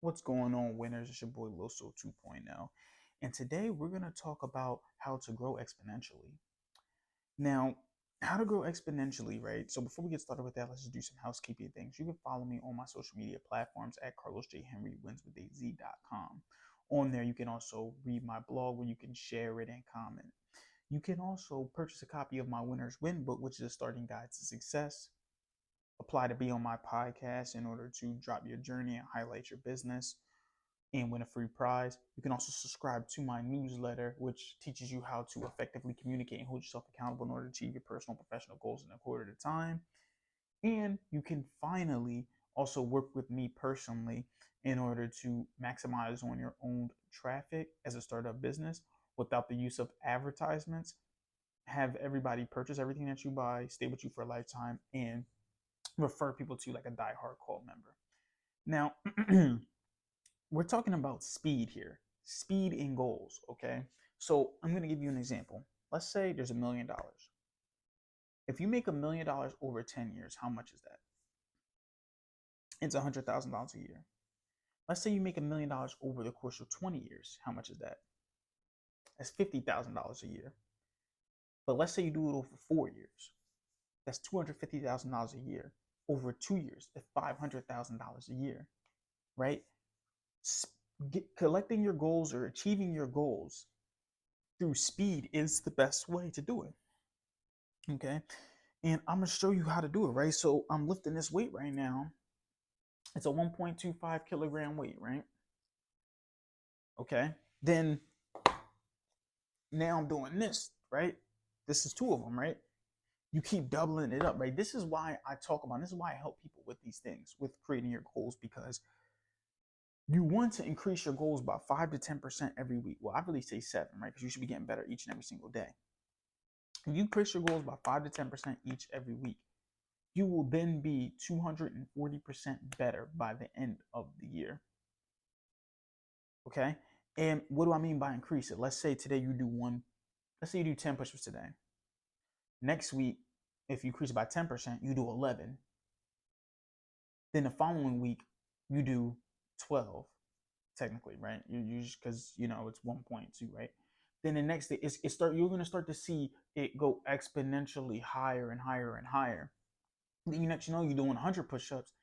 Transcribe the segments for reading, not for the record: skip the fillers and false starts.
What's going on, winners? It's your boy Loso 2.0. And today we're going to talk about how to grow exponentially. Now, how to grow exponentially, right? So before we get started with that, let's just do some housekeeping things. You can follow me on my social media platforms at carlosjhenrywinswithaz.com. On there, you can also read my blog where you can share it and comment. You can also purchase a copy of my Winners Win book, which is a starting guide to success. Apply to be on my podcast in order to drop your journey and highlight your business and win a free prize. You can also subscribe to my newsletter, which teaches you how to effectively communicate and hold yourself accountable in order to achieve your personal and professional goals in a quarter at a time. And you can finally also work with me personally in order to maximize on your own traffic as a startup business without the use of advertisements. Have everybody purchase everything that you buy, stay with you for a lifetime, and refer people to you like a die-hard cult member. Now, we're talking about speed here, speed and goals. Okay, so I'm going to give you an example. Let's say there's $1 million. If you make $1 million over 10 years, how much is that? It's $100,000 a year. Let's say you make $1 million over the course of 20 years. How much is that? That's $50,000 a year. But let's say you do it over 4 years. That's $250,000 a year. Over 2 years, that's $500,000 a year, right? Collecting your goals or achieving your goals through speed is the best way to do it. Okay. And I'm going to show you how to do it, right? So I'm lifting this weight right now. It's a 1.25 kilogram weight, right? Okay. Then now I'm doing this, right? This is two of them, right? You keep doubling it up, right? This is why this is why I help people with these things, with creating your goals, because you want to increase your goals by 5 to 10% every week. Well, I really say 7, right? Because you should be getting better each and every single day. If you increase your goals by 5 to 10% each every week, you will then be 240% better by the end of the year. Okay? And what do I mean by increase it? Let's say today you do let's say you do 10 push-ups today. Next week, if you increase it by 10%, you do 11. Then the following week, you do 12, technically, right? You just because it's 1.2, right? Then the next day, you're gonna start to see it go exponentially higher and higher and higher. Then next you know you're doing 100 push-ups,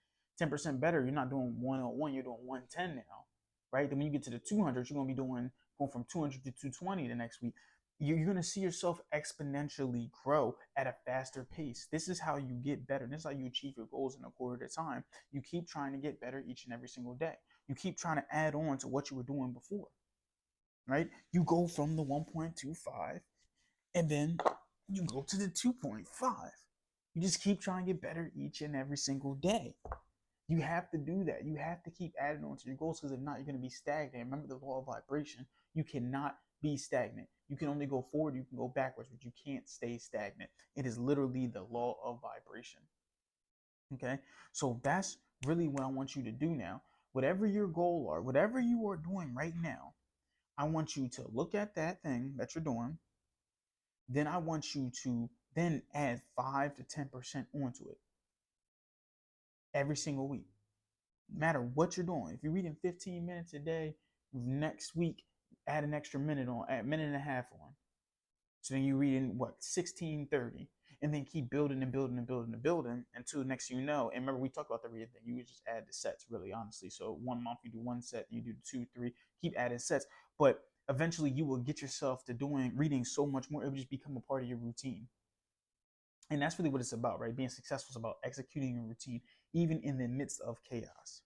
10% better. You're not doing 101, you're doing 110 now, right? Then when you get to the 200, you're gonna be going from 200 to 220 the next week. You're gonna see yourself exponentially grow at a faster pace. This is how you get better. This is how you achieve your goals in a quarter at a time. You keep trying to get better each and every single day. You keep trying to add on to what you were doing before, right? You go from the 1.25 and then you go to the 2.5. You just keep trying to get better each and every single day. You have to do that. You have to keep adding on to your goals, because if not, you're going to be stagnant. Remember the law of vibration. You cannot be stagnant. You can only go forward, you can go backwards, but you can't stay stagnant. It is literally the law of vibration. Okay? So that's really what I want you to do now. Whatever your goal are, whatever you are doing right now, I want you to look at that thing that you're doing. Then I want you to then add 5 to 10% onto it every single week. No matter what you're doing. If you're reading 15 minutes a day, next week add an extra minute on, add a minute and a half on. So then you're reading 16:30, and then keep building and building and building and building until next thing you know. And remember, we talked about the reading thing. You would just add the sets, really, honestly. So 1 month you do one set, you do 2, 3, keep adding sets. But eventually you will get yourself to reading so much more. It will just become a part of your routine. And that's really what it's about, right? Being successful is about executing your routine, even in the midst of chaos.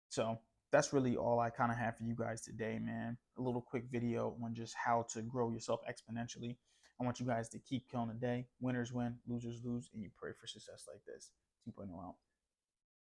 So that's really all I kind of have for you guys today, man. A little quick video on just how to grow yourself exponentially. I want you guys to keep killing the day. Winners win, losers lose, and you pray for success like this. 2.0 out.